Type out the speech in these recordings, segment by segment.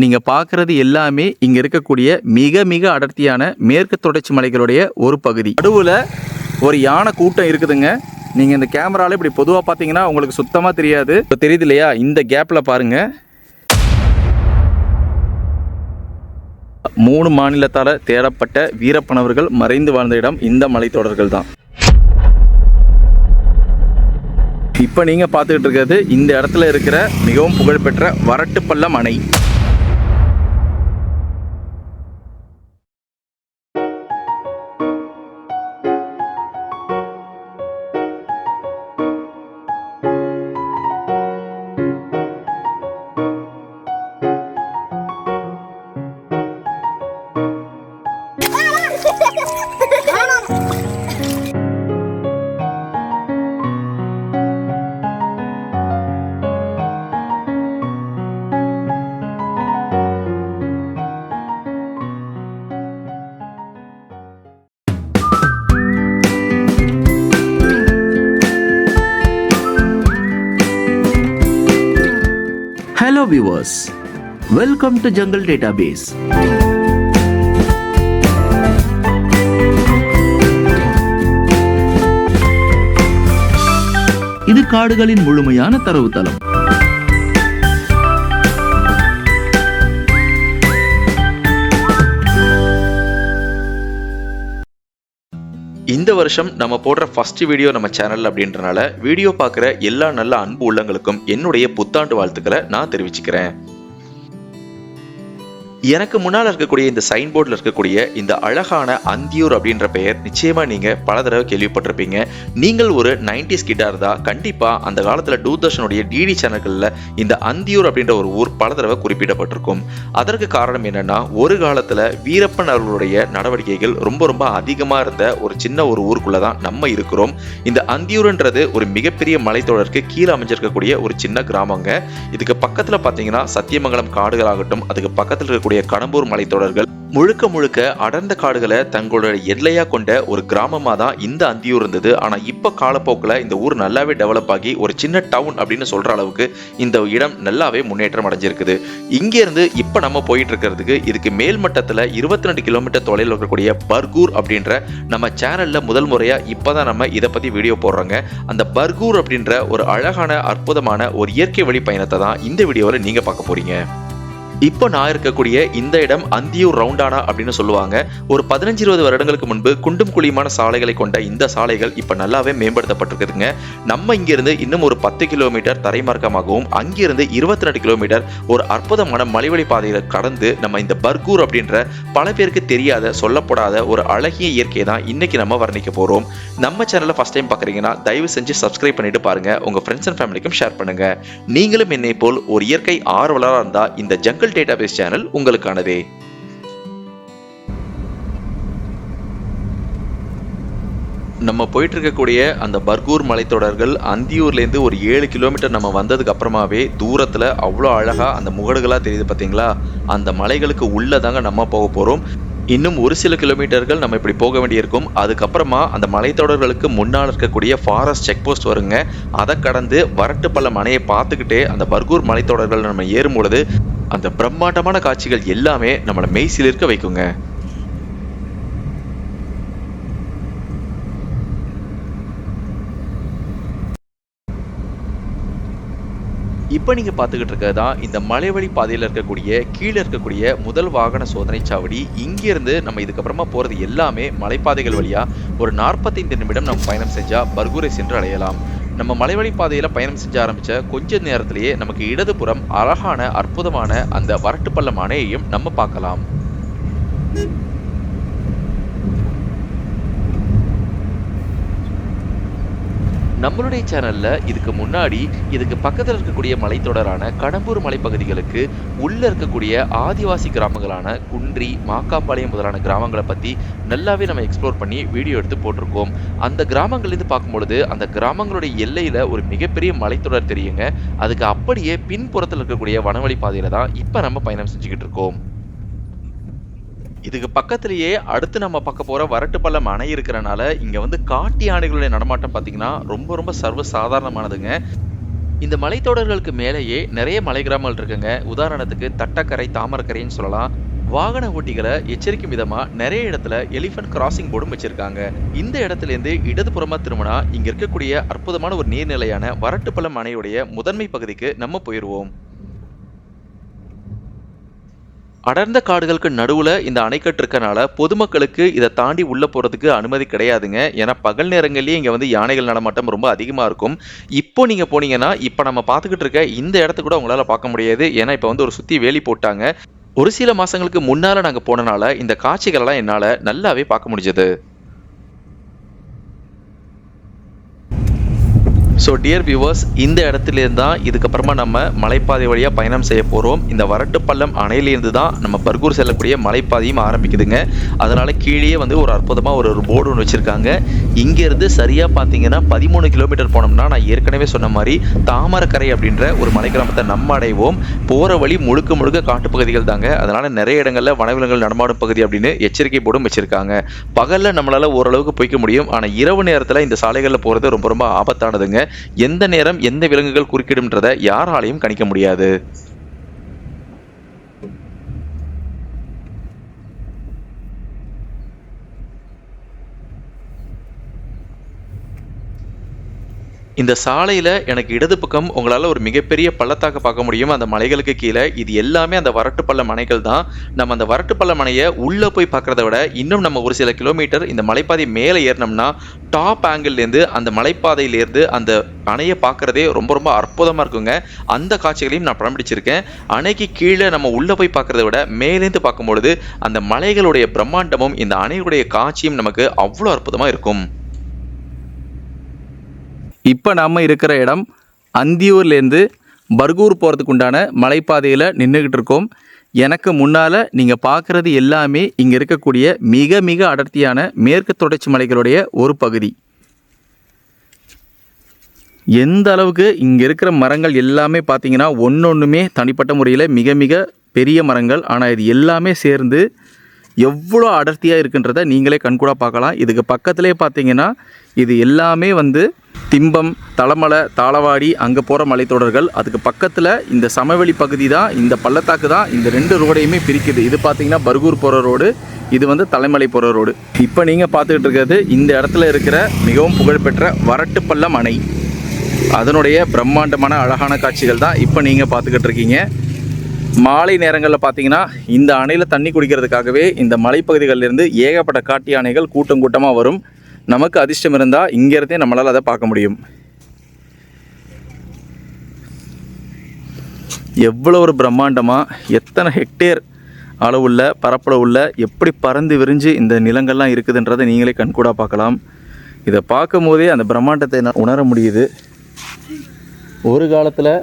நீங்க பார்க்கறது எல்லாமே இங்க இருக்கக்கூடிய மிக மிக அடர்த்தியான மேற்கு தொடர்ச்சி மலைகளுடைய ஒரு பகுதி. நடுவுல ஒரு யானை கூட்டம் இருக்குதுங்க. நீங்க இந்த கேமரால இப்படி பொதுவா பாத்தீங்கன்னா உங்களுக்கு சுத்தமா தெரியாது. இப்போ தெரியுது இல்லையா? இந்த கேப்ல பாருங்க. 3 மாநிலத்தால தேடப்பட்ட வீரப்பனவர்கள் மறைந்து வாழ்ந்த இடம் இந்த மலைத்தொடர்கள் தான். இப்போ நீங்க பார்த்துக்கிட்டு இருக்கிறது இந்த இடத்துல இருக்கிற மிகவும் புகழ்பெற்ற வரட்டுப்பள்ளம் அணை. Hello viewers, welcome to Jungle Database. இது காடுகளின் முழுமையான தரவுத்தளம். இந்த வருஷம் நம்ம போடுற ஃபர்ஸ்ட் வீடியோ நம்ம சேனல் அப்படின்றனால வீடியோ பார்க்குற எல்லா நல்ல அன்பு உள்ளங்களுக்கும் என்னுடைய புத்தாண்டு வாழ்த்துக்களை நான் தெரிவிச்சுக்கிறேன். எனக்கு முன்னால் இருக்கக்கூடிய இந்த சைன் போர்டில் இருக்கக்கூடிய இந்த அழகான அந்தியூர் அப்படின்ற பெயர் நிச்சயமா நீங்க பல தடவை கேள்விப்பட்டிருப்பீங்க. நீங்கள் ஒரு 90s கிட்டா இருந்தா கண்டிப்பா அந்த காலத்துல தூர்தர்ஷனுடைய டிடி சேனல்கள்ல இந்த அந்தியூர் அப்படின்ற ஒரு ஊர் பல தடவை குறிப்பிடப்பட்டிருக்கும். அதற்கு காரணம் என்னன்னா, ஒரு காலத்துல வீரப்பன் அவர்களுடைய நடவடிக்கைகள் ரொம்ப அதிகமா இருந்த ஒரு சின்ன ஒரு ஊருக்குள்ளதான் நம்ம இருக்கிறோம். இந்த அந்தியூர்ன்றது ஒரு மிகப்பெரிய மலைத்தொடருக்கு கீழே அமைஞ்சிருக்கக்கூடிய ஒரு சின்ன கிராமங்க. இதுக்கு பக்கத்துல பாத்தீங்கன்னா சத்தியமங்கலம் காடுகளாகட்டும், அதுக்கு பக்கத்துல இருக்கக்கூடிய கடம்பூர் மலைத்தொடர்கள் முழுக்க அடர்ந்த காடுகளை தங்களோட எல்லையா கொண்ட ஒரு கிராமமா தான் இந்த அந்தியூர் இருந்தது. ஆனா இப்ப காலப்போக்கில் இந்த ஊர் நல்லாவே டெவலப் ஆகி ஒரு சின்ன டவுன் அப்படின்னு சொல்ற அளவுக்கு இந்த இடம் நல்லாவே முன்னேற்றம் அடைஞ்சிருக்குது. இங்க இருந்து இப்ப நம்ம போயிட்டு இருக்கிறதுக்கு இதுக்கு மேல் மட்டத்துல 22 கிலோமீட்டர் தொலைவில் இருக்கக்கூடிய பர்கூர் அப்படின்ற நம்ம சேனல்ல முதல் முறையா இப்பதான் நம்ம இதை பத்தி வீடியோ போடுறோங்க. அந்த பர்கூர் அப்படின்ற ஒரு அழகான அற்புதமான ஒரு இயற்கை வழி பயணத்தை தான் இந்த வீடியோவில் நீங்க பார்க்க போறீங்க. இப்போ நான் இருக்கக்கூடிய இந்த இடம் அந்தியூர் ரவுண்டானா அப்படின்னு சொல்லுவாங்க. ஒரு 15-20 வருடங்களுக்கு முன்பு குண்டும் குழியுமான சாலைகளை கொண்ட இந்த சாலைகள் இப்ப நல்லாவே மேம்படுத்தப்பட்டிருக்குதுங்க. நம்ம இங்கிருந்து இன்னும் ஒரு 10 கிலோமீட்டர் தரைமார்க்கமாகவும் அங்கிருந்து 22 கிலோமீட்டர் ஒரு அற்புதமான மலைவழி பாதைகளை கடந்து நம்ம இந்த பர்கூர் அப்படின்ற பல பேருக்கு தெரியாத சொல்லப்படாத ஒரு அழகிய இயற்கையை தான் இன்னைக்கு நம்ம வர்ணிக்க போறோம். நம்ம சேனலை ஃபர்ஸ்ட் டைம் பாக்குறீங்கன்னா தயவு செஞ்சு சப்ஸ்கிரைப் பண்ணிட்டு பாருங்க. உங்க ஃப்ரெண்ட்ஸ் அண்ட் ஃபேமிலிக்கும் ஷேர் பண்ணுங்க. நீங்களும் என்னை போல் ஒரு இயற்கை ஆர்வலராக இருந்தா இந்த ஜங்கல் டேட்டாபேஸ் சேனல் உங்களுக்கானதே. நம்ம போயிட்டு இருக்கக்கூடிய அந்த பர்கூர் மலைத்தொடர்கள் அந்தியூர்ல இருந்து ஒரு 7 கிலோமீட்டர் நம்ம வந்ததுக்கு அப்புறமாவே தூரத்துல அவ்வளோ அழகா அந்த முகடுகளா தெரியுது பாத்தீங்களா? அந்த மலைகளுக்கு உள்ளதாங்க நம்ம போக போறோம். இன்னும் ஒரு சில கிலோமீட்டர்கள் நம்ம இப்படி போக வேண்டியிருக்கும். அதுக்கப்புறமா அந்த மலைத்தொடர்களுக்கு முன்னால் இருக்கக்கூடிய ஃபாரஸ்ட் செக் போஸ்ட் வருங்க. அதை கடந்து வரட்டுப்பள்ளம் அணையை பார்த்துக்கிட்டே அந்த பர்கூர் மலைத்தொடர்கள் நம்ம ஏறும் பொழுது அந்த பிரம்மாண்டமான காட்சிகள் எல்லாமே நம்மளை மெய்சிலிருக்க வைக்குங்க. இப்போ நீங்க பார்த்துக்கிட்டு இருக்கிறதா இந்த மலைவழி பாதையில் இருக்கக்கூடிய கீழே இருக்கக்கூடிய முதல் வாகன சோதனை சாவடி. இங்கிருந்து நம்ம இதுக்கப்புறமா போறது எல்லாமே மலைப்பாதைகள் வழியா ஒரு 45 நிமிடம் நம்ம பயணம் செஞ்சா பர்கூரை சென்று அடையலாம். நம்ம மலைவழி பாதையில பயணம் செஞ்ச ஆரம்பிச்ச கொஞ்ச நேரத்திலேயே நமக்கு இடதுபுறம் அழகான அற்புதமான அந்த வரட்டுப்பள்ளம் அணையையும் நம்ம பார்க்கலாம். நம்மளுடைய சேனல்ல இதுக்கு முன்னாடி இதுக்கு பக்கத்தில் இருக்கக்கூடிய மலைத்தொடரான கடம்பூர் மலைப்பகுதிகளுக்கு உள்ள இருக்கக்கூடிய ஆதிவாசி கிராமங்களான குன்றி, மாக்காப்பாளையம் முதலான கிராமங்களை பத்தி நல்லாவே நம்ம எக்ஸ்ப்ளோர் பண்ணி வீடியோ எடுத்து போட்டிருக்கோம். அந்த கிராமங்கள்லேருந்து பார்க்கும்பொழுது அந்த கிராமங்களுடைய எல்லையில ஒரு மிகப்பெரிய மலைத்தொடர் தெரியுங்க. அதுக்கு அப்படியே பின்புறத்தில் இருக்கக்கூடிய வனவழி பாதையில தான் இப்ப நம்ம பயணம் செஞ்சுக்கிட்டு இருக்கோம். இதுக்கு பக்கத்திலேயே அடுத்து நம்ம பார்க்க போற வரட்டுப்பள்ளம் அணை இருக்கிறனால இங்க வந்து காட்டு யானைகளுடைய நடமாட்டம் பாத்தீங்கன்னா ரொம்ப சர்வ சாதாரணமானதுங்க. இந்த மலைத்தொடர்களுக்கு மேலேயே நிறைய மலை கிராமங்கள் இருக்குங்க. உதாரணத்துக்கு தட்டக்கரை, தாமரக்கரைன்னு சொல்லலாம். வாகன ஓட்டிகளை எச்சரிக்கும் விதமா நிறைய இடத்துல எலிஃபண்ட் கிராசிங் போர்டும் வச்சிருக்காங்க. இந்த இடத்துல இருந்து இடதுபுறமா திரும்பினா இங்க இருக்கக்கூடிய அற்புதமான ஒரு நீர்நிலையான வரட்டுப்பள்ளம் அணையுடைய முதன்மை பகுதிக்கு நம்ம போயிருவோம். அடர்ந்த காடுகளுக்கு நடுவுல இந்த அணைக்கட்டு இருக்கனால பொதுமக்களுக்கு இதை தாண்டி உள்ள போறதுக்கு அனுமதி கிடையாதுங்க. ஏன்னா பகல் நேரங்கள்லயே இங்க வந்து யானைகள் நடமாட்டம் ரொம்ப அதிகமா இருக்கும். இப்போ நீங்க போனீங்கன்னா இப்ப நம்ம பார்த்துக்கிட்டு இருக்க இந்த இடத்த கூட உங்களால பார்க்க முடியாது. ஏன்னா இப்ப வந்து ஒரு சுத்தி வேலி போட்டாங்க. ஒரு சில மாசங்களுக்கு முன்னால நாங்க போனனால இந்த காட்சிகள் எல்லாம் என்னால நல்லாவே பார்க்க முடிஞ்சது. ஸோ டியர் வியூவர்ஸ், இந்த இடத்துலேருந்து தான் இதுக்கப்புறமா நம்ம மலைப்பாதை வழியாக பயணம் செய்ய போகிறோம். இந்த வரட்டுப்பள்ளம் அணையிலேருந்து தான் நம்ம பர்கூர் செல்லக்கூடிய மலைப்பாதையும் ஆரம்பிக்குதுங்க. அதனால் கீழே வந்து ஒரு அற்புதமாக ஒரு போர்டு ஒன்று வச்சுருக்காங்க. இங்கேருந்து சரியாக பார்த்தீங்கன்னா 13 கிலோமீட்டர் போனோம்னா நான் ஏற்கனவே சொன்ன மாதிரி தாமரக்கரை அப்படின்ற ஒரு மலை கிராமத்தை நம்ம அடைவோம். போகிற வழி முழுக்க முழுக்க காட்டுப்பகுதிகள் தாங்க. அதனால் நிறைய இடங்களில் வனவிலங்குகள் நடமாடும் பகுதி அப்படின்னு எச்சரிக்கை போர்டும் வச்சுருக்காங்க. பகலில் நம்மளால் ஓரளவுக்கு போய்க்க முடியும். ஆனால் இரவு நேரத்தில் இந்த சாலைகளில் போகிறது ரொம்ப ரொம்ப ஆபத்தானதுங்க. எந்த நேரம் எந்த விலங்குகள் குறுக்கிடும்ன்றதை யாராலையும் கணிக்க முடியாது. இந்த சாலையில எனக்கு இடது பக்கம் உங்களால ஒரு மிகப்பெரிய பள்ளத்தாக்க பார்க்க முடியும். அந்த மலைகளுக்கு கீழே இது எல்லாமே அந்த வரட்டுப்பள்ளம் அணைகள் தான். நம்ம அந்த வரட்டுப்பள்ளம் அணையை உள்ள போய் பார்க்கறத விட இன்னும் நம்ம ஒரு சில கிலோமீட்டர் இந்த மலைப்பாதை மேலே ஏறினோம்னா டாப் ஆங்கிள்லேருந்து அந்த மலைப்பாதையிலேருந்து அந்த அணையை பார்க்கறதே ரொம்ப ரொம்ப அற்புதமா இருக்குங்க. அந்த காட்சிகளையும் நான் படம் பிடிச்சிருக்கேன். அணைக்கு கீழே நம்ம உள்ள போய் பார்க்கறத விட மேலேருந்து பார்க்கும்பொழுது அந்த மலைகளுடைய பிரம்மாண்டமும் இந்த அணையுடைய காட்சியும் நமக்கு அவ்வளோ அற்புதமா இருக்கும். இப்போ நாம் இருக்கிற இடம் அந்தியூர்லேருந்து பர்கூர் போகிறதுக்கு உண்டான மலைப்பாதையில் நின்றுக்கிட்டு இருக்கோம். எனக்கு முன்னால் நீங்கள் பார்க்குறது எல்லாமே இங்கே இருக்கக்கூடிய மிக மிக அடர்த்தியான மேற்கு தொடர்ச்சி மலைகளுடைய ஒரு பகுதி. எந்த அளவுக்கு இங்கே இருக்கிற மரங்கள் எல்லாமே பார்த்தீங்கன்னா ஒன்றொன்றுமே தனிப்பட்ட முறையில் மிக மிக பெரிய மரங்கள். ஆனால் இது எல்லாமே சேர்ந்து எவ்வளோ அடர்த்தியாக இருக்குன்றதை நீங்களே கண்கூட பார்க்கலாம். இதுக்கு பக்கத்துலேயே பார்த்தீங்கன்னா இது எல்லாமே வந்து திம்பம், தலமலை, தாளவாடி அங்கே போகிற மலைத்தொடர்கள். அதுக்கு பக்கத்தில் இந்த சமவெளி பகுதி தான், இந்த பள்ளத்தாக்கு தான் இந்த ரெண்டு ரோடையுமே பிரிக்குது. இது பார்த்தீங்கன்னா பர்கூர் போகிற ரோடு, இது வந்து தலைமலை போகிற ரோடு. இப்போ நீங்கள் பார்த்துக்கிட்டு இருக்கிறது இந்த இடத்துல இருக்கிற மிகவும் புகழ்பெற்ற வரட்டுப்பள்ளம் அணை. அதனுடைய பிரம்மாண்டமான அழகான காட்சிகள் தான் இப்போ நீங்கள் பார்த்துக்கிட்டு இருக்கீங்க. மாலை நேரங்களில் பார்த்தீங்கன்னா இந்த அணையில் தண்ணி குடிக்கிறதுக்காகவே இந்த மலைப்பகுதிகளிலிருந்து ஏகப்பட்ட காட்டு யானைகள் கூட்டம் கூட்டமாக வரும். நமக்கு அதிர்ஷ்டம் இருந்தால் இங்கேருந்தே நம்மளால் அதை பார்க்க முடியும். எவ்வளோ ஒரு பிரம்மாண்டமாக எத்தனை ஹெக்டேர் அளவுள்ள பரப்பளவுள்ள எப்படி பறந்து விரிஞ்சு இந்த நிலங்கள்லாம் இருக்குதுன்றதை நீங்களே கண்கூடாக பார்க்கலாம். இதை பார்க்கும் போதே அந்த பிரம்மாண்டத்தை உணர முடியுது. ஒரு காலத்தில்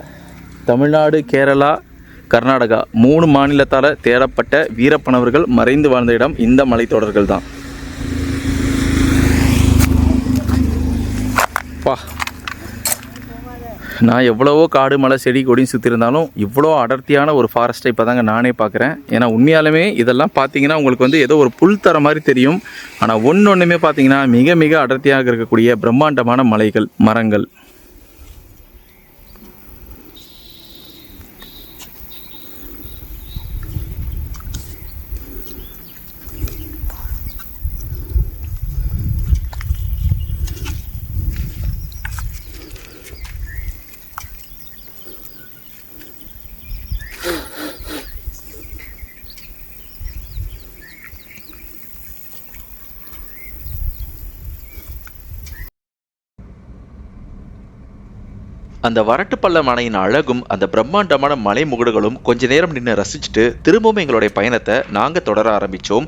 தமிழ்நாடு, கேரளா, கர்நாடகா 3 மாநிலத்தால் தேடப்பட்ட வீரப்பனவர்கள் மறைந்து வாழ்ந்த இடம் இந்த மலைத்தொடர்கள் தான். நான் எவ்வளவோ காடு, மலை, செடி, கொடியும் சுற்றிருந்தாலும் இவ்வளோ அடர்த்தியான ஒரு ஃபாரஸ்ட்டை இப்போ தாங்க நானே பார்க்குறேன். ஏன்னா உண்மையாலுமே இதெல்லாம் பார்த்தீங்கன்னா உங்களுக்கு வந்து ஏதோ ஒரு புல் தர மாதிரி தெரியும். ஆனால் ஒன்றுமே பார்த்தீங்கன்னா மிக மிக அடர்த்தியாக இருக்கக்கூடிய பிரம்மாண்டமான மலைகள், மரங்கள். அந்த வரட்டுப்பள்ளம் அணையின் அழகும் அந்த பிரம்மாண்டமான மலை முகடுகளும் கொஞ்ச நேரம் நின்று ரசிச்சுட்டு திரும்பவும் எங்களுடைய பயணத்தை நாங்க தொடர ஆரம்பிச்சோம்.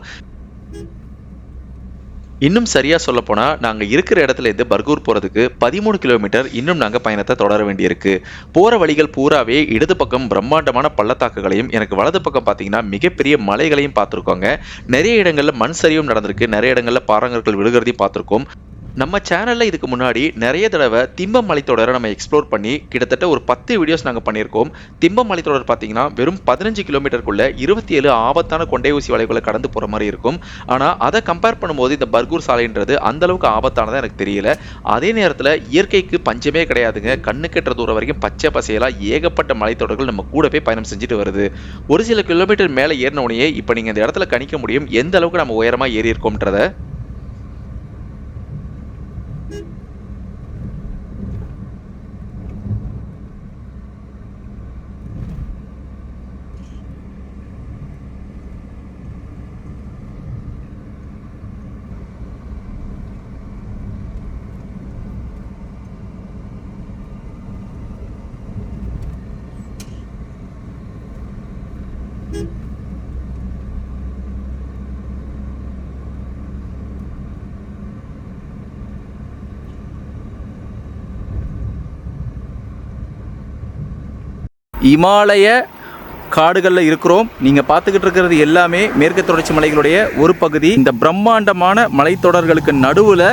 இன்னும் சரியா சொல்ல போனா நாங்க இருக்கிற இடத்துல இருந்து பர்கூர் போறதுக்கு 13 கிலோமீட்டர் இன்னும் நாங்க பயணத்தை தொடர வேண்டியிருக்கு. போற வழிகள் பூராவே இடது பக்கம் பிரம்மாண்டமான பள்ளத்தாக்குகளையும் எனக்கு வலது பக்கம் பாத்தீங்கன்னா மிகப்பெரிய மலைகளையும் பார்த்துருக்கோங்க. நிறைய இடங்கள்ல மண் சரிவும் நடந்திருக்கு, நிறைய இடங்கள்ல பாறாங்கற்கள் விழுகிறதையும் பார்த்துருக்கோம். நம்ம சேனல்ல இதுக்கு முன்னாடி நிறைய தடவை திம்பம் மலைத்தொடரை நம்ம எக்ஸ்ப்ளோர் பண்ணி கிட்டத்தட்ட ஒரு 10 வீடியோஸ் நாங்கள் பண்ணியிருக்கோம். திம்பம் மலைத்தொடர் பார்த்தீங்கன்னா வெறும் 15 கிலோமீட்டருக்குள்ள 27 ஆபத்தான கொண்டை ஊசி வளைவுகளை கடந்து போகிற மாதிரி இருக்கும். ஆனால் அதை கம்பேர் பண்ணும்போது இந்த பர்கூர் சாலைன்றது அந்த அளவுக்கு ஆபத்தானதாக எனக்கு தெரியல. அதே நேரத்தில் இயற்கைக்கு பஞ்சமே கிடையாதுங்க. கண்ணு கெட்டுற தூரம் வரைக்கும் பச்சை பசையெல்லாம் ஏகப்பட்ட மலைத்தொடர்கள் நம்ம கூடவே பயணம் செஞ்சுட்டு வருது. ஒரு சில கிலோமீட்டர் மேலே ஏறினோடனே இப்போ நீங்கள் இந்த இடத்துல கணிக்க முடியும் எந்த அளவுக்கு நம்ம உயரமாக ஏறி இருக்கோம்ன்றத. இமாலய காடுகளில் இருக்கிறோம். நீங்கள் பார்த்துக்கிட்டு இருக்கிறது எல்லாமே மேற்கு தொடர்ச்சி மலைகளுடைய ஒரு பகுதி. இந்த பிரம்மாண்டமான மலைத்தொடர்களுக்கு நடுவில்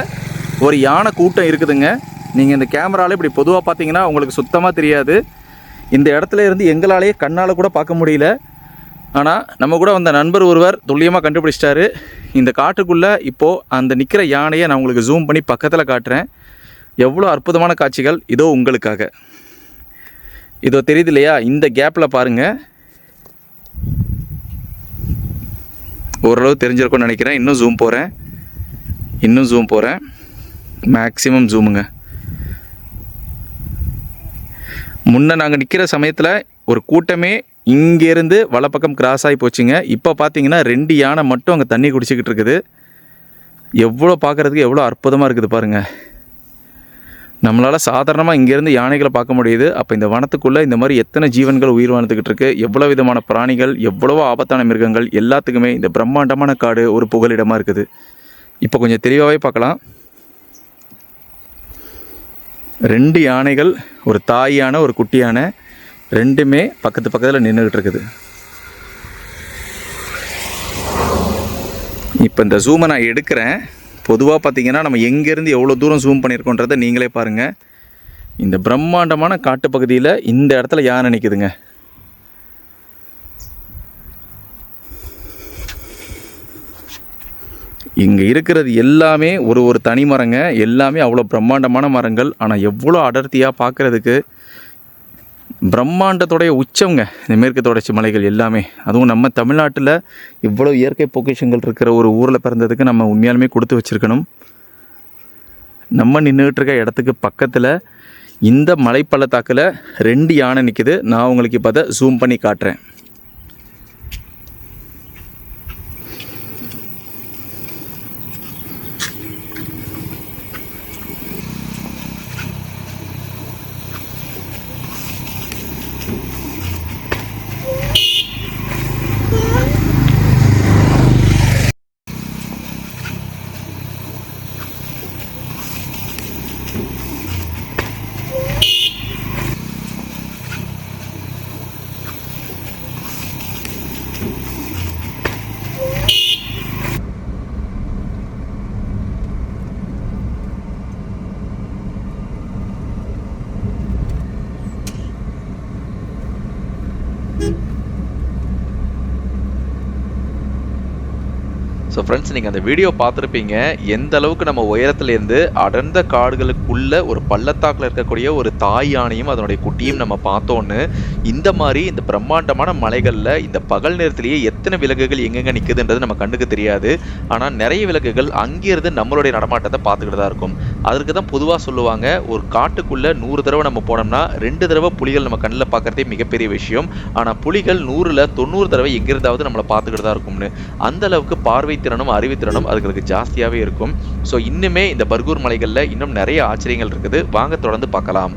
ஒரு யானை கூட்டம் இருக்குதுங்க. நீங்கள் இந்த கேமராவில் இப்படி பொதுவாக பார்த்தீங்கன்னா உங்களுக்கு சுத்தமாக தெரியாது. இந்த இடத்துல இருந்து எங்களாலேயே கண்ணால் கூட பார்க்க முடியல. ஆனால் நம்ம கூட வந்த நண்பர் ஒருவர் துல்லியமாக கண்டுபிடிச்சிட்டாரு. இந்த காட்டுக்குள்ளே இப்போது அந்த நிற்கிற யானையை நான் உங்களுக்கு ஜூம் பண்ணி பக்கத்தில் காட்டுறேன். எவ்வளோ அற்புதமான காட்சிகள் இதோ உங்களுக்காக. இதோ தெரியுது இல்லையா, இந்த கேப்பில் பாருங்கள். ஓரளவு தெரிஞ்சிருக்கும்னு நினைக்கிறேன். இன்னும் ஜூம் போகிறேன். மேக்ஸிமம் ஜூமுங்க. முன்ன நாங்கள் நிற்கிற சமயத்தில் ஒரு கூட்டமே இங்கேருந்து வலப்பக்கம் கிராஸ் ஆகி போச்சுங்க. இப்போ பார்த்தீங்கன்னா 2 யானை மட்டும் அங்கே தண்ணி குடிச்சிக்கிட்டு இருக்குது. எவ்வளோ பார்க்குறதுக்கு எவ்வளோ அற்புதமாக இருக்குது பாருங்கள். நம்மளால் சாதாரணமாக இங்கேருந்து யானைகளை பார்க்க முடியுது. அப்போ இந்த வனத்துக்குள்ளே இந்த மாதிரி எத்தனை ஜீவன்கள் உயிர் வாழ்ந்துக்கிட்டு இருக்குது, எவ்வளோ விதமான பிராணிகள், எவ்வளவோ ஆபத்தான மிருகங்கள், எல்லாத்துக்குமே இந்த பிரம்மாண்டமான காடு ஒரு புகலிடமாக இருக்குது. இப்போ கொஞ்சம் தெளிவாகவே பார்க்கலாம். 2 யானைகள், ஒரு தாய் யானை, ஒரு குட்டி யானை, ரெண்டுமே பக்கத்தில் நின்றுக்கிட்டு இருக்குது. இப்போ இந்த ஜூமை நான் எடுக்கிறேன். பொதுவாக பார்த்தீங்கன்னா நம்ம எங்கேருந்து எவ்வளோ தூரம் ஜூம் பண்ணியிருக்கோன்றதை நீங்களே பாருங்கள். இந்த பிரம்மாண்டமான காட்டுப்பகுதியில் இந்த இடத்துல யானை நிற்குதுங்க. இங்கே இருக்கிறது எல்லாமே ஒரு தனி மரங்க. எல்லாமே அவ்வளோ பிரம்மாண்டமான மரங்கள். ஆனால் எவ்வளோ அடர்த்தியாக பார்க்குறதுக்கு பிரம்மாண்டத்தோடைய உச்சங்க இந்த மேற்கு தொடர்ச்சி மலைகள் எல்லாமே. அதுவும் நம்ம தமிழ்நாட்டில் இவ்வளோ இயற்கை பொக்கிஷங்கள் இருக்கிற ஒரு ஊரில் பிறந்ததுக்கு நம்ம உண்மையாலுமே கொடுத்து வச்சுருக்கணும். நம்ம நின்றுட்டு இருக்க இடத்துக்கு பக்கத்தில் இந்த மலைப்பள்ளத்தாக்கில் 2 யானை நிற்குது. நான் உங்களுக்கு இப்போ அதை ஜூம் பண்ணி காட்டுறேன். ஸோ ஃப்ரெண்ட்ஸ், நீங்கள் அந்த வீடியோ பார்த்துருப்பீங்க. எந்த அளவுக்கு நம்ம உயரத்துலேருந்து அடர்ந்த காடுகளுக்குள்ள ஒரு பள்ளத்தாக்கில் இருக்கக்கூடிய ஒரு தாய் யானையும் அதனுடைய குட்டியும் நம்ம பார்த்தோன்னு, இந்த மாதிரி இந்த பிரம்மாண்டமான மலைகளில் இந்த பகல் நேரத்திலேயே எத்தனை விலங்குகள் எங்கெங்கே நிற்குதுன்றது நம்ம கண்ணுக்கு தெரியாது. ஆனால் நிறைய விலங்குகள் அங்கேருந்து நம்மளுடைய நடமாட்டத்தை பார்த்துக்கிட்டு தான் இருக்கும். அதற்கு தான் பொதுவாக சொல்லுவாங்க, ஒரு காட்டுக்குள்ளே 100 தடவை நம்ம போனோம்னா 2 தடவை புலிகள் நம்ம கண்ணில் பார்க்குறதே மிகப்பெரிய விஷயம். ஆனால் புலிகள் 100ல் 90 தடவை எங்கிருந்தாவது நம்மளை பார்த்துக்கிட்டு தான் இருக்கும்னு. அந்த அளவுக்கு பார்வை திறனும் அறிவுத்திறனும் அதுகளுக்கு ஜாஸ்தியாகவே இருக்கும். ஸோ இன்னுமே இந்த பர்கூர் மலைகளில் இன்னும் நிறைய ஆச்சரியங்கள் இருக்குது. வாங்க தொடர்ந்து பார்க்கலாம்.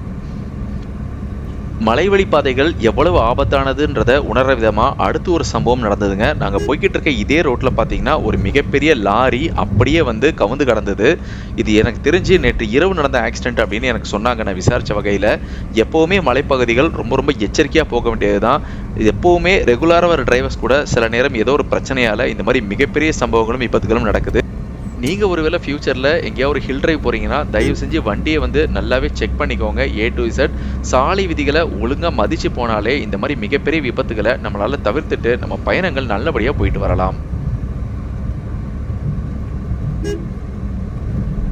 மலைவழி பாதைகள் எவ்வளவு ஆபத்தானதுன்றதை உணர்ற விதமாக அடுத்து ஒரு சம்பவம் நடந்ததுங்க. நாங்கள் போய்கிட்டு இருக்க இதே ரோட்டில் பார்த்தீங்கன்னா ஒரு மிகப்பெரிய லாரி அப்படியே வந்து கவுந்து கடந்தது. இது எனக்கு தெரிஞ்சு நேற்று இரவு நடந்த ஆக்சிடென்ட் அப்படின்னு எனக்கு சொன்னாங்க. நான் விசாரித்த வகையில் எப்போவுமே மலைப்பகுதிகள் ரொம்ப எச்சரிக்கையாக போக வேண்டியது தான். எப்போவுமே ரெகுலராக வர டிரைவர்ஸ் கூட சில நேரம் ஏதோ ஒரு பிரச்சனையால் இந்த மாதிரி மிகப்பெரிய சம்பவங்களும் விபத்துகளும் நடக்குது. நீங்கள் ஒருவேளை ஃப்யூச்சரில் எங்கேயாவது ஒரு ஹில் டிரைவ் போகிறீங்கன்னா தயவு செஞ்சு வண்டியை வந்து நல்லாவே செக் பண்ணிக்கோங்க. A to Z சாலை விதிகளை ஒழுங்காக மதித்து போனாலே இந்த மாதிரி மிகப்பெரிய விபத்துகளை நம்மளால் தவிர்த்துட்டு நம்ம பயணங்கள் நல்லபடியாக போயிட்டு வரலாம்.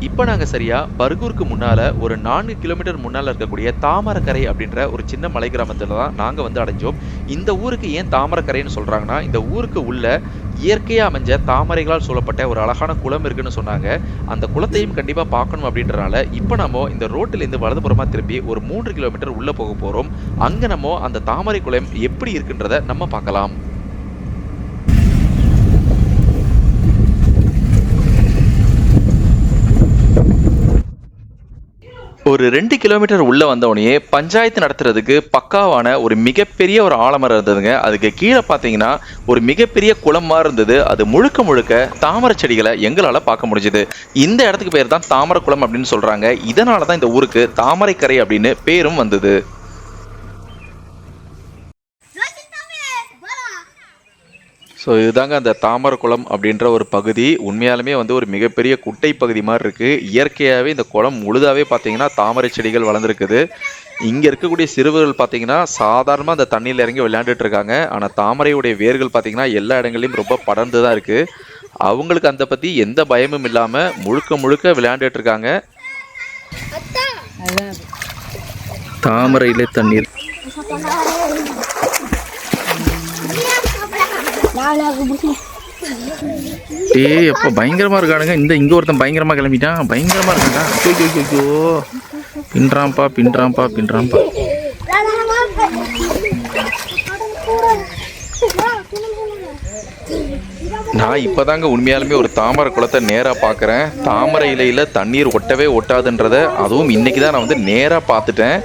இப்போ நாங்கள் சரியா பர்கூருக்கு முன்னால் ஒரு 4 கிலோமீட்டர் முன்னால் இருக்கக்கூடிய தாமரக்கரை அப்படின்ற ஒரு சின்ன மலை கிராமத்தில் தான் நாங்கள் வந்து அடைஞ்சோம். இந்த ஊருக்கு ஏன் தாமரக்கரைன்னு சொல்கிறாங்கன்னா, இந்த ஊருக்கு உள்ள இயற்கையாக அமைஞ்ச தாமரைகளால் சூழப்பட்ட ஒரு அழகான குளம் இருக்குன்னு சொன்னாங்க. அந்த குளத்தையும் கண்டிப்பாக பார்க்கணும் அப்படின்றனால இப்போ நம்ம இந்த ரோட்டிலேருந்து வலதுபுறமாக திரும்பி ஒரு 3 கிலோமீட்டர் உள்ளே போக போகிறோம். அங்கே நம்ம அந்த தாமரை குளம் எப்படி இருக்குன்றதை நம்ம பார்க்கலாம். ஒரு 2 கிலோமீட்டர் உள்ள வந்தவொடனே பஞ்சாயத்து நடத்துறதுக்கு பக்காவான ஒரு மிகப்பெரிய ஒரு ஆலமரம் இருந்ததுங்க. அதுக்கு கீழே பார்த்தீங்கன்னா ஒரு மிகப்பெரிய குளம் மாதிரி இருந்தது. அது முழுக்க முழுக்க தாமரை செடிகளை எங்களால் பார்க்க முடிஞ்சது. இந்த இடத்துக்கு பேர் தான் தாமரை குளம் அப்படின்னு சொல்றாங்க. இதனால தான் இந்த ஊருக்கு தாமரைக்கரை அப்படின்னு பேரும் வந்தது. ஸோ இதுதாங்க அந்த தாமரக்குளம் அப்படின்ற ஒரு பகுதி. உண்மையாலுமே வந்து ஒரு மிகப்பெரிய குட்டை பகுதி மாதிரி இருக்குது. இயற்கையாகவே இந்த குளம் முழுதாகவே பார்த்தீங்கன்னா தாமரை செடிகள் வளர்ந்துருக்குது. இங்கே இருக்கக்கூடிய சிறுவர்கள் பார்த்தீங்கன்னா சாதாரணமாக அந்த தண்ணியில் இறங்கி விளையாண்டுட்டு இருக்காங்க. ஆனால் தாமரையுடைய வேர்கள் பார்த்தீங்கன்னா எல்லா இடங்களையும் ரொம்ப படர்ந்து தான் இருக்குது. அவங்களுக்கு அந்த பற்றி எந்த பயமும் இல்லாமல் முழுக்க முழுக்க விளையாண்டுட்டு இருக்காங்க. தாமரையிலே தண்ணீர். ஏய் அப்போ பயங்கரமாக இருக்கானுங்க. இங்கே ஒருத்தன் பயங்கரமாக கிளம்பிட்டான். பயங்கரமாக இருக்காங்க. ஐயோ பின்றாம்பா. நான் இப்போதாங்க உண்மையாலுமே ஒரு தாமரை குளத்தை நேராக பார்க்குறேன். தாமரை இலையில் தண்ணீர் ஒட்டவே ஒட்டாதுன்றதை அதுவும் இன்றைக்கி தான் நான் வந்து நேராக பார்த்துட்டேன்.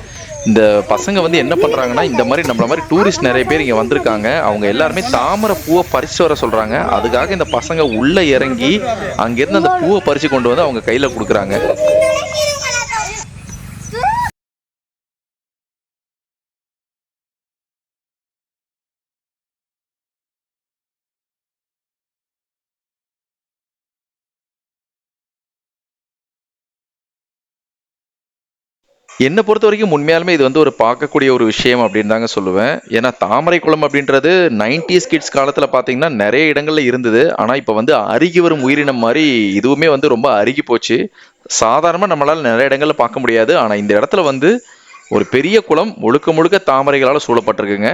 இந்த பசங்க வந்து என்ன பண்ணுறாங்கன்னா, இந்த மாதிரி நம்மள மாதிரி டூரிஸ்ட் நிறைய பேர் இங்கே வந்திருக்காங்க. அவங்க எல்லாருமே தாமரை பூவை பறித்து வர சொல்கிறாங்க. அதுக்காக இந்த பசங்க உள்ளே இறங்கி அங்கேருந்து அந்த பூவை பறித்து கொண்டு வந்து அவங்க கையில் கொடுக்குறாங்க. என்னை பொறுத்த வரைக்கும் உண்மையாலுமே இது வந்து ஒரு பார்க்கக்கூடிய ஒரு விஷயம் அப்படின்னு தாங்க சொல்லுவேன். ஏன்னா தாமரை குளம் அப்படின்றது 90s கிட்ஸ் காலத்தில் பார்த்தீங்கன்னா நிறைய இடங்கள்ல இருந்தது. ஆனால் இப்போ வந்து அருகி வரும் உயிரினம் மாதிரி இதுவுமே வந்து ரொம்ப அருகி போச்சு. சாதாரணமாக நம்மளால் நிறைய இடங்கள்ல பார்க்க முடியாது. ஆனால் இந்த இடத்துல வந்து ஒரு பெரிய குளம் முழுக்க முழுக்க தாமரைகளால் சூழப்பட்டிருக்குங்க.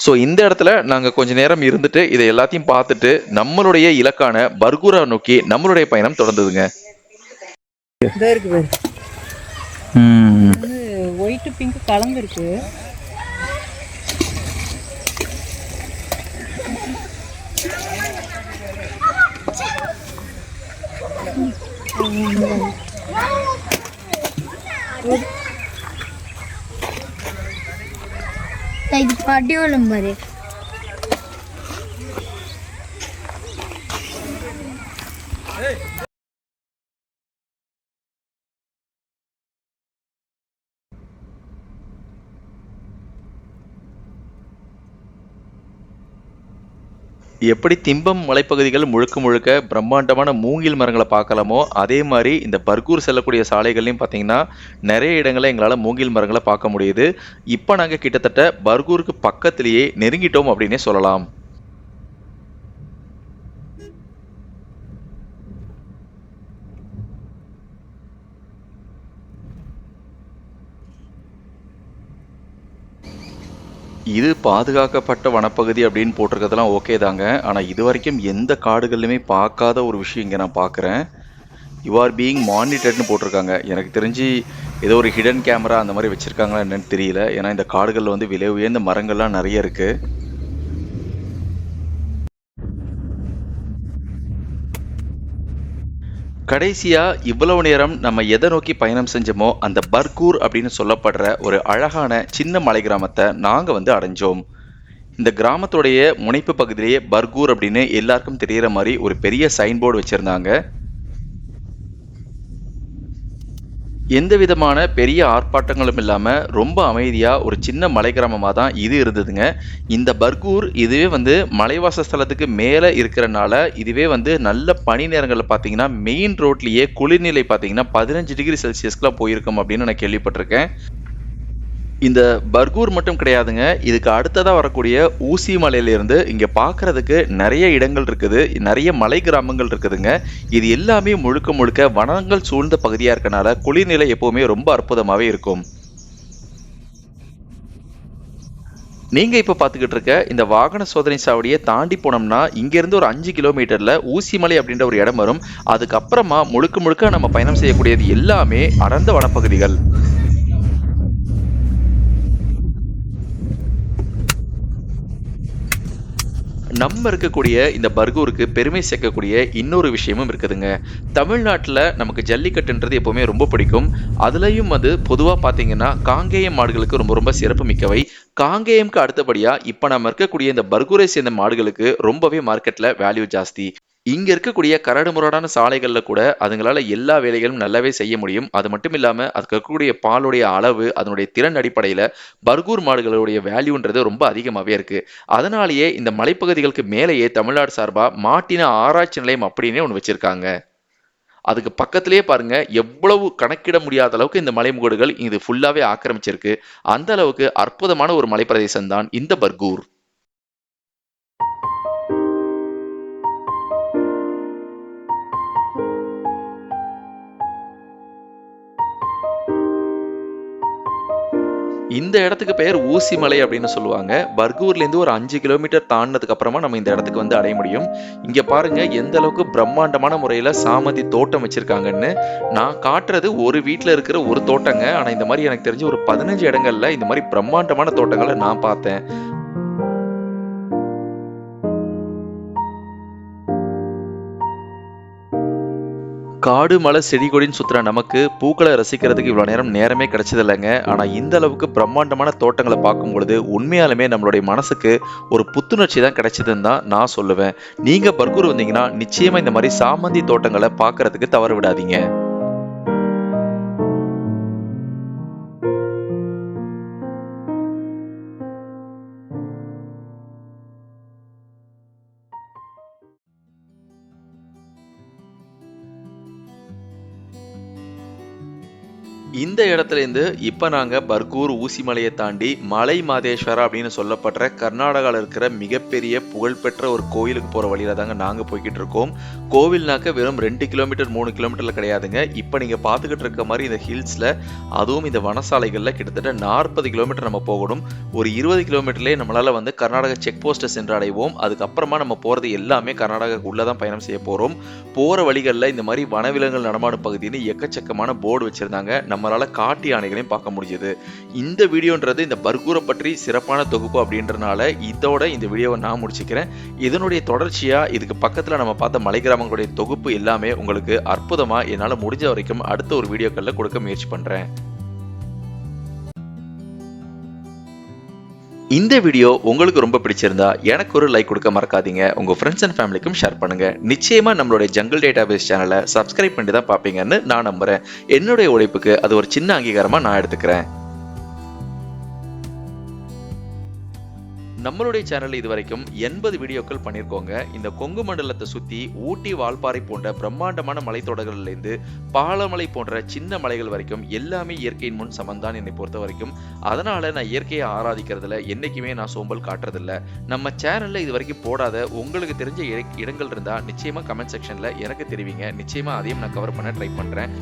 ஸோ இந்த இடத்துல நாங்கள் கொஞ்ச நேரம் இருந்துட்டு இதை எல்லாத்தையும் பார்த்துட்டு நம்மளுடைய இலக்கான பர்கூரை நோக்கி நம்மளுடைய பயணம் தொடர்ந்ததுங்க. ஒயிட் பிங்க் கலந்துருக்கு. அடியோலம் மாதிரி எப்படி திம்பம் மலைப்பகுதிகள் முழுக்க முழுக்க பிரம்மாண்டமான மூங்கில் மரங்களை பார்க்கலாமோ, அதே மாதிரி இந்த பர்கூர் செல்லக்கூடிய சாலைகள்லையும் பார்த்தீங்கன்னா நிறைய இடங்களில் எங்களால் மூங்கில் மரங்களை பார்க்க முடியுது. இப்போ நாங்கள் கிட்டத்தட்ட பர்கூருக்கு பக்கத்திலேயே நெருங்கிட்டோம் அப்படின்னே சொல்லலாம். இது பாதுகாக்கப்பட்ட வனப்பகுதி அப்படின்னு போட்டிருக்கிறதுலாம் ஓகே தாங்க. ஆனால் இது வரைக்கும் எந்த காடுகள்லையுமே பார்க்காத ஒரு விஷயம் இங்கே நான் பார்க்குறேன். யூ ஆர் பீயிங் மானிட்டர்னு போட்டிருக்காங்க. எனக்கு தெரிஞ்சு ஏதோ ஒரு ஹிடன் கேமரா அந்த மாதிரி வச்சுருக்காங்களா என்னன்னு தெரியல. ஏன்னா இந்த காடுகளில் வந்து விலை உயர்ந்த மரங்கள்லாம் நிறைய இருக்குது. கடைசியா இவ்வளவு நேரம் நம்ம எதை நோக்கி பயணம் செஞ்சோமோ அந்த பர்கூர் அப்படின்னு சொல்லப்படுற ஒரு அழகான சின்ன மலை கிராமத்தை நாங்க வந்து அடைஞ்சோம். இந்த கிராமத்துடைய முனைப்பு பகுதியிலேயே பர்கூர் அப்படின்னு எல்லாருக்கும் தெரியற மாதிரி ஒரு பெரிய சைன் போர்டு வச்சிருந்தாங்க. எந்த விதமான பெரிய ஆர்ப்பாட்டங்களும் இல்லாமல் ரொம்ப அமைதியாக ஒரு சின்ன மலை கிராமமாக தான் இது இருந்ததுங்க. இந்த பர்கூர் இதுவே மலைவாச ஸ்தலத்துக்கு மேலே இருக்கிறனால இதுவே நல்ல பனி நேரங்களில் பார்த்தீங்கன்னா மெயின் ரோட்லேயே குளிர்நிலை பார்த்தீங்கன்னா 15 டிகிரி செல்சியஸ்க்குலாம் போயிருக்கும் அப்படின்னு நான் கேள்விப்பட்டிருக்கேன். இந்த பர்கூர் மட்டும் கிடையாதுங்க, இதுக்கு அடுத்ததாக வரக்கூடிய ஊசி மலையிலிருந்து இங்கே பார்க்கறதுக்கு நிறைய இடங்கள் இருக்குது, நிறைய மலை கிராமங்கள் இருக்குதுங்க. இது எல்லாமே முழுக்க முழுக்க வனங்கள் சூழ்ந்த பகுதியாக இருக்கனால குளிர்நிலை எப்போவுமே ரொம்ப அற்புதமாகவே இருக்கும். நீங்கள் இப்போ பார்த்துக்கிட்டு இருக்க இந்த வாகன சோதனை சாவடியை தாண்டி போனோம்னா இங்கேருந்து ஒரு 5 கிலோமீட்டரில் ஊசிமலை அப்படின்ற ஒரு இடம் வரும். அதுக்கப்புறமா முழுக்க முழுக்க நம்ம பயணம் செய்யக்கூடியது எல்லாமே அடர்ந்த வனப்பகுதிகள். நம்ம இருக்கக்கூடிய இந்த பர்கூருக்கு பெருமை சேர்க்கக்கூடிய இன்னொரு விஷயமும் இருக்குதுங்க. தமிழ்நாட்டில் நமக்கு ஜல்லிக்கட்டுன்றது எப்போவுமே ரொம்ப பிடிக்கும். அதுலேயும் பொதுவாக பார்த்தீங்கன்னா காங்கேயம் மாடுகளுக்கு ரொம்ப ரொம்ப சிறப்பு மிக்கவை. காங்கேயம்க்கு அடுத்தபடியாக இப்போ நம்ம இருக்கக்கூடிய இந்த பர்கூரை சேர்ந்த மாடுகளுக்கு ரொம்பவே மார்க்கெட்டில் வேல்யூ ஜாஸ்தி. இங்கே இருக்கக்கூடிய கரடு முரடான சாலைகளில் கூட அதுங்களால எல்லா வேலைகளும் நல்லாவே செய்ய முடியும். அது மட்டும் இல்லாமல் அதுக்கு இருக்கக்கூடிய பாலுடைய அளவு அதனுடைய திறன் அடிப்படையில் பர்கூர் மாடுகளுடைய வேல்யூன்றது ரொம்ப அதிகமாகவே இருக்குது. அதனாலேயே இந்த மலைப்பகுதிகளுக்கு மேலேயே தமிழ்நாடு சார்பாக மாட்டின ஆராய்ச்சி நிலையம் அப்படின்னே ஒன்று வச்சுருக்காங்க. அதுக்கு பக்கத்திலேயே பாருங்க எவ்வளவு கணக்கிட முடியாத அளவுக்கு இந்த மலைமுகடுகள் இது ஃபுல்லாகவே ஆக்கிரமிச்சிருக்கு. அந்த அளவுக்கு அற்புதமான ஒரு மலைப்பிரதேசம் தான் இந்த பர்கூர். இந்த இடத்துக்கு பெயர் ஊசி மலை அப்படின்னு சொல்லுவாங்க. பர்கூர்லேருந்து ஒரு 5 கிலோமீட்டர் தாண்டினதுக்கு அப்புறமா நம்ம இந்த இடத்துக்கு அடைய முடியும். இங்க பாருங்க எந்த அளவுக்கு பிரம்மாண்டமான முறையில சாமந்தி தோட்டம் வச்சிருக்காங்கன்னு. நான் காட்டுறது ஒரு வீட்டில் இருக்கிற ஒரு தோட்டங்க. ஆனா இந்த மாதிரி எனக்கு தெரிஞ்சு ஒரு 15 இடங்கள்ல இந்த மாதிரி பிரம்மாண்டமான தோட்டங்களை நான் பார்த்தேன். காடு மலை செடி கொடின்னு சுற்றுற நமக்கு பூக்களை ரசிக்கிறதுக்கு இவ்வளோ நேரமே கிடைச்சது இல்லைங்க. ஆனால் இந்த அளவுக்கு பிரம்மாண்டமான தோட்டங்களை பார்க்கும் பொழுது உண்மையாலுமே நம்மளுடைய மனசுக்கு ஒரு புத்துணர்ச்சி தான் கிடைச்சதுன்னு தான் நான் சொல்லுவேன். நீங்கள் பர்கூர் வந்தீங்கன்னா நிச்சயமாக இந்த மாதிரி சாமந்தி தோட்டங்களை பார்க்கறதுக்கு தவற விடாதீங்க. இந்த இடத்துலேருந்து இப்போ நாங்கள் பர்கூர் ஊசிமலையை தாண்டி மலை மாதேஸ்வரா அப்படின்னு சொல்லப்படுற கர்நாடகாவில் இருக்கிற மிகப்பெரிய புகழ்பெற்ற ஒரு கோயிலுக்கு போகிற வழியில் தாங்க நாங்கள் போய்கிட்டு இருக்கோம். கோவில்னாக்க வெறும் 2 கிலோமீட்டர் 3 கிலோமீட்டரில் கிடையாதுங்க. இப்போ நீங்கள் பார்த்துக்கிட்டு இருக்க மாதிரி இந்த ஹில்ஸில் அதுவும் இந்த வனசாலைகளில் கிட்டத்தட்ட 40 கிலோமீட்டர் நம்ம போகணும். ஒரு 20 கிலோமீட்டர்லேயே நம்மளால் கர்நாடகா செக் போஸ்ட்டை சென்று அடைவோம். அதுக்கப்புறமா நம்ம போகிறது எல்லாமே கர்நாடகாவுக்கு உள்ளே தான் பயணம் செய்ய போகிறோம். போகிற வழிகளில் இந்த மாதிரி வனவிலங்குகள் நடமாடும் பகுதின்னு எக்கச்சக்கமான போர்டு வச்சுருந்தாங்க. நம்மளால காட்டு யானைகளையும் பார்க்க முடிஞ்சது. இந்த வீடியோன்றது இந்த பர்கூரை பற்றி சிறப்பான தொகுப்பு அப்படின்றனால இதோட இந்த வீடியோவை நான் முடிச்சுக்கிறேன். இதனுடைய தொடர்ச்சியா இதுக்கு பக்கத்துல நம்ம பார்த்த மலை கிராமங்களுடைய தொகுப்பு எல்லாமே உங்களுக்கு அற்புதமா என்னால முடிஞ்ச வரைக்கும் அடுத்த ஒரு வீடியோக்கள்ல கொடுக்க முயற்சி பண்றேன். இந்த வீடியோ உங்களுக்கு ரொம்ப பிடிச்சிருந்தா எனக்கு ஒரு லைக் கொடுக்க மறக்காதீங்க. உங்க ஃப்ரெண்ட்ஸ் அண்ட் ஃபேமிலிக்கும் ஷேர் பண்ணுங்க. நிச்சயமா நம்மளுடைய ஜங்கிள் டேட்டாபேஸ் சேனலை சப்ஸ்கிரைப் பண்ணி தான் பார்ப்பீங்கன்னு நான் நம்புறேன். என்னுடைய உழைப்புக்கு அது ஒரு சின்ன அங்கீகாரமா நான் எடுத்துக்கிறேன். நம்மளுடைய சேனல் இது வரைக்கும் 80 வீடியோக்கள் பண்ணியிருக்கோங்க. இந்த கொங்கு மண்டலத்தை சுற்றி ஊட்டி வால்பாறை போன்ற பிரம்மாண்டமான மலைத்தொடர்கள்லேருந்து பாலமலை போன்ற சின்ன மலைகள் வரைக்கும் எல்லாமே இயற்கையின் முன் சமந்தான் என்னை பொறுத்த வரைக்கும். அதனால் நான் இயற்கையை ஆராதிக்கிறதுல என்றைக்குமே நான் சோம்பல் காட்டுறதில்ல. நம்ம சேனலில் இது வரைக்கும் போடாத உங்களுக்கு தெரிஞ்ச இடங்கள் இருந்தால் நிச்சயமாக கமெண்ட் செக்ஷனில் எனக்கு தெரிவிங்க. நிச்சயமாக அதையும் நான் கவர் பண்ண ட்ரை பண்ணுறேன்.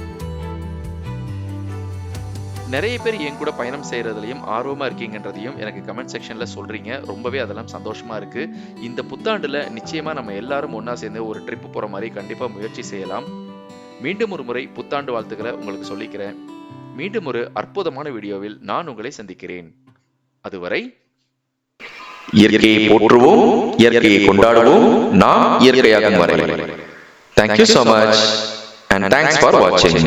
நிறைய பேர் என் கூட பயணம் செய்யறதுலையும் ஆர்வமா இருக்கீங்கன்றதையும் எனக்கு கமெண்ட் செக்ஷன்ல சொல்றீங்க. ரொம்பவே அதெல்லாம் சந்தோஷமா இருக்கு. இந்த புத்தாண்டுல நிச்சயமா நம்ம எல்லாரும் ஒன்னா சேர்ந்து ஒரு ட்ரிப் போற மாதிரி கண்டிப்பா முயற்சி செய்யலாம். மீண்டும் ஒரு முறை புத்தாண்டு வாழ்த்துக்களை உங்களுக்கு சொல்லிக்கிறேன். மீண்டும் ஒரு அற்புதமான வீடியோவில் நான் உங்களை சந்திக்கிறேன். அதுவரை இயற்கையை போற்றுவோம், இயற்கையை கொண்டாடுவோம், நாம் இயற்கையாகும் வரை. Thank you so much and thanks for watching.